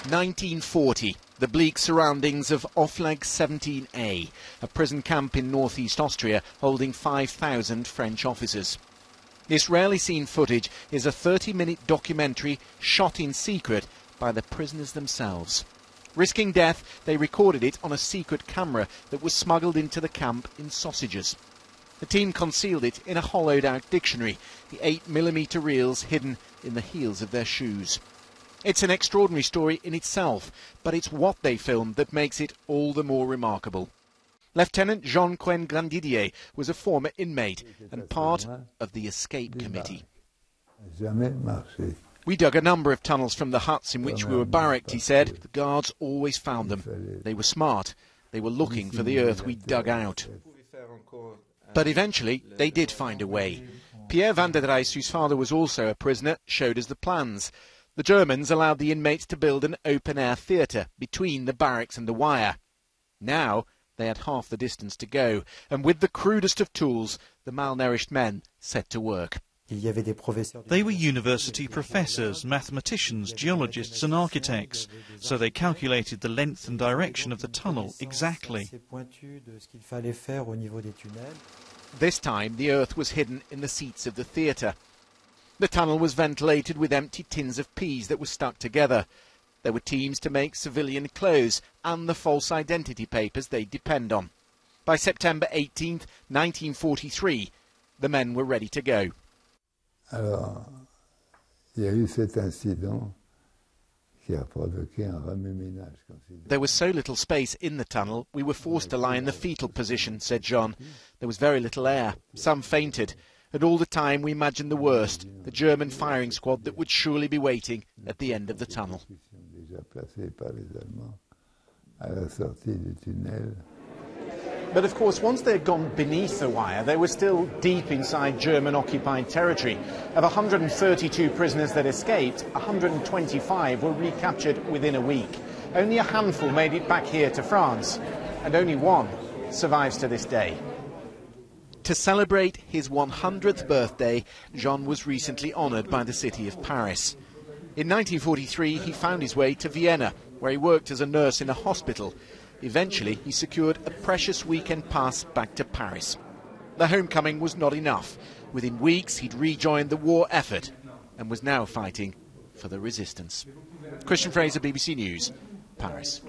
1940, the bleak surroundings of WWII 17A, a prison camp in northeast Austria holding 5,000 French officers. This rarely seen footage is a 30-minute documentary shot in secret by the prisoners themselves. Risking death, they recorded it on a secret camera that was smuggled into the camp in sausages. The team concealed it in a hollowed-out dictionary, the 8mm reels hidden in the heels of their shoes. It's an extraordinary story in itself, but it's what they filmed that makes it all the more remarkable. Lieutenant Jean-Quen Grandidier was a former inmate and part of the escape committee. We dug a number of tunnels from the huts in which we were barracked, he said. The guards always found them. They were smart. They were looking for the earth we dug out. But eventually, they did find a way. Pierre van der Rijs, whose father was also a prisoner, showed us the plans. The Germans allowed the inmates to build an open-air theatre between the barracks and the wire. Now, they had half the distance to go, and with the crudest of tools, the malnourished men set to work. They were university professors, mathematicians, geologists and architects, so they calculated the length and direction of the tunnel exactly. This time the earth was hidden in the seats of the theatre. The tunnel was ventilated with empty tins of peas that were stuck together. There were teams to make civilian clothes and the false identity papers they depend on. By September 18th, 1943, the men were ready to go. There was so little space in the tunnel, we were forced to lie in the fetal position, said Jean. There was very little air. Some fainted. And all the time we imagined the worst, the German firing squad that would surely be waiting at the end of the tunnel. But of course, once they had gone beneath the wire, they were still deep inside German-occupied territory. Of 132 prisoners that escaped, 125 were recaptured within a week. Only a handful made it back here to France, and only one survives to this day. To celebrate his 100th birthday, Jean was recently honoured by the city of Paris. In 1943, he found his way to Vienna, where he worked as a nurse in a hospital. Eventually, he secured a precious weekend pass back to Paris. The homecoming was not enough. Within weeks, he'd rejoined the war effort and was now fighting for the resistance. Christian Fraser, BBC News, Paris.